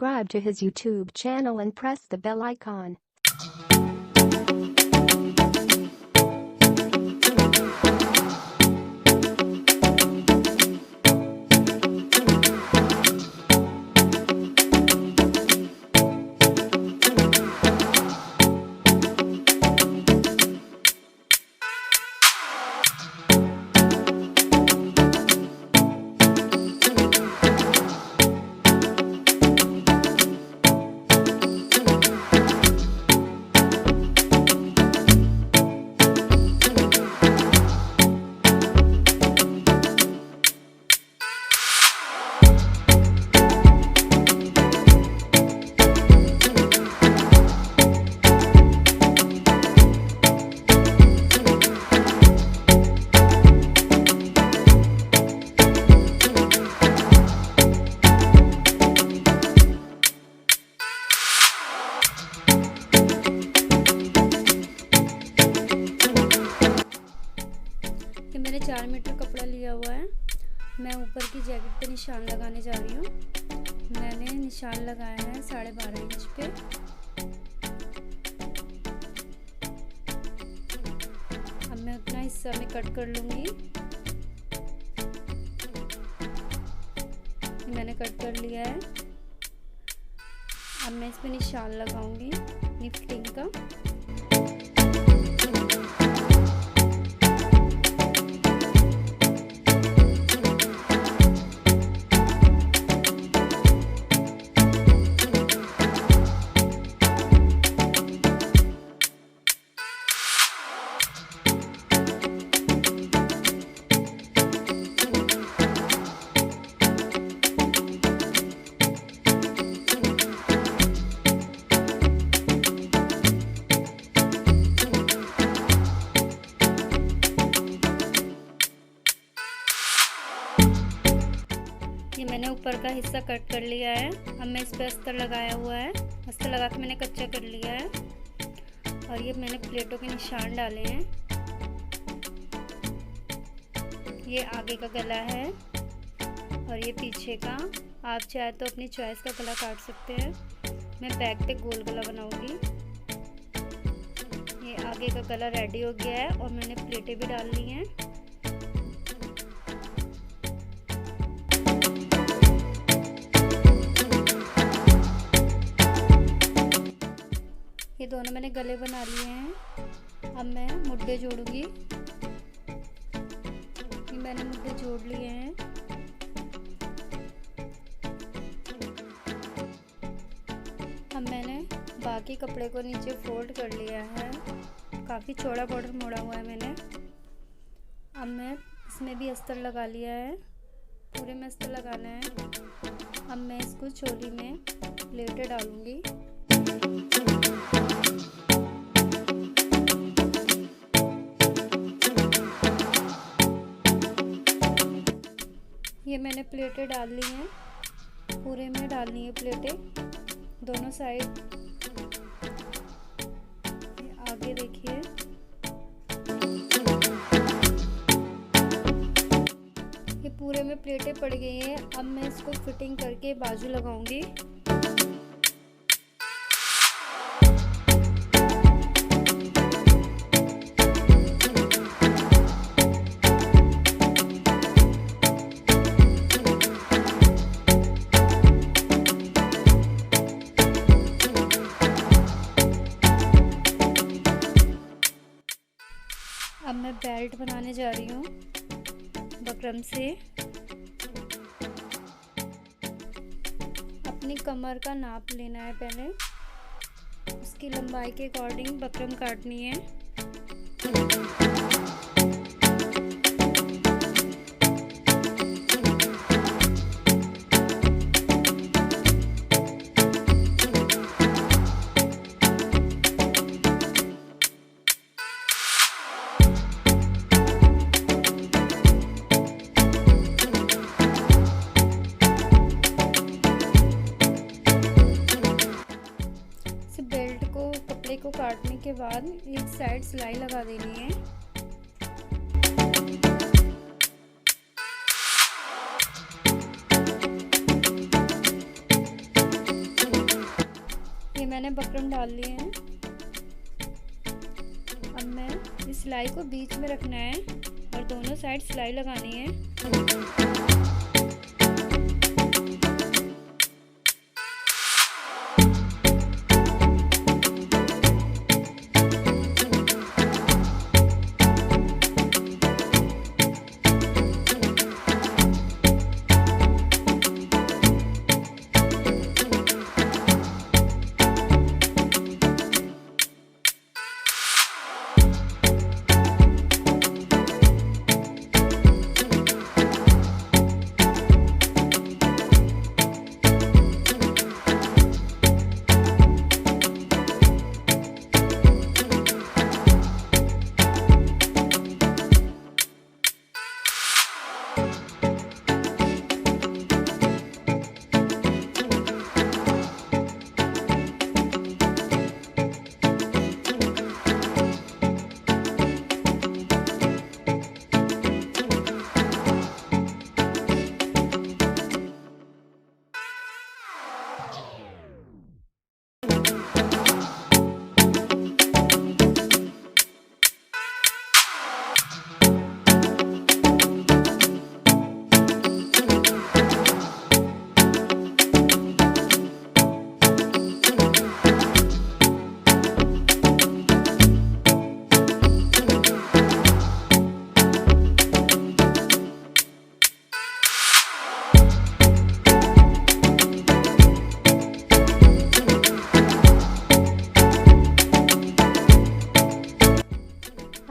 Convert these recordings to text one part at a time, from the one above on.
subscribe to his YouTube channel and press the bell icon. मैंने 4 metre कपड़ा लिया हुआ है। मैं ऊपर की जैकेट पे निशान लगाने जा रही हूँ। मैंने निशान लगाया है 12.5 इंच पे। अब मैं उतना हिस्सा में कट कर लूँगी। मैंने कट कर लिया है। अब मैं इस पे निशान लगाऊंगी लिफ्टिंग का। ये मैंने ऊपर का हिस्सा कट कर लिया है। अब मैं इस पे अस्तर लगाया हुआ है। अस्तर लगा के मैंने कच्चा कर लिया है और ये मैंने प्लेटों के निशान डाले हैं। ये आगे का गला है और ये पीछे का। आप चाहे तो अपनी चॉइस का गला काट सकते हैं। मैं बैक पे गोल गला बनाऊंगी। ये आगे का गला रेडी हो गया है और मैंने प्लेटें भी डाल ली हैं। ये दोनों मैंने गले बना लिए हैं। अब मैं मुड्डे जोड़ूंगी। ये मैंने मुड्डे जोड़ लिए हैं। अब मैंने बाकी कपड़े को नीचे फोल्ड कर लिया है। काफ़ी चौड़ा बॉर्डर मोड़ा हुआ है मैंने। अब मैं इसमें भी अस्तर लगा लिया है। पूरे में अस्तर लगाना है। अब मैं इसको चोली में प्लेटें डालूंगी। ये मैंने प्लेटें डाल ली हैं। पूरे में डालनी है प्लेटें दोनों साइड। आगे देखिए। ये पूरे में प्लेटें पड़ गई हैं। अब मैं इसको फिटिंग करके बाजू लगाऊंगी। अब मैं बेल्ट बनाने जा रही हूँ बकरम से। अपनी कमर का नाप लेना है पहले। उसकी लंबाई के अकॉर्डिंग बकरम काटनी है। को काटने के बाद एक साइड सिलाई लगा देनी है। मैंने बकरम डाल लिए हैं। अब मैं इस सिलाई को बीच में रखना है और दोनों साइड सिलाई लगानी है।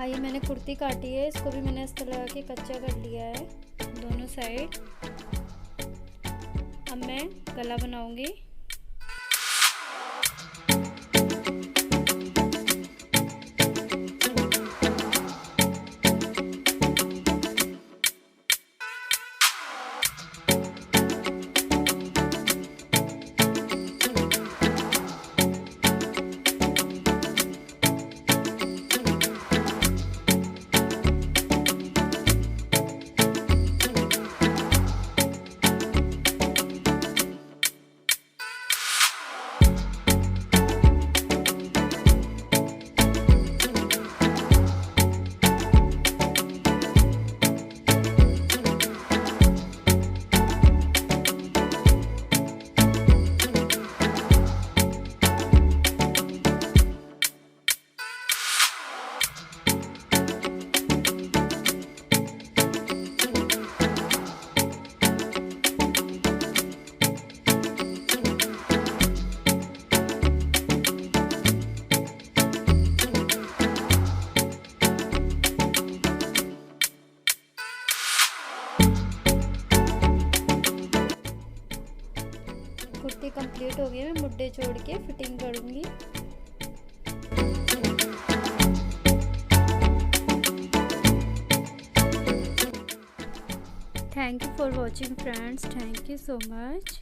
ये मैंने कुर्ती काटी है, इसको भी मैंने अस्तर लगा के कच्चा कर लिया है दोनों साइड। अब मैं गला बनाऊंगी। कुर्ती कंप्लीट हो गई, मैं मुड्डे जोड़ के फिटिंग करूंगी। Thank you for watching friends, thank you so much.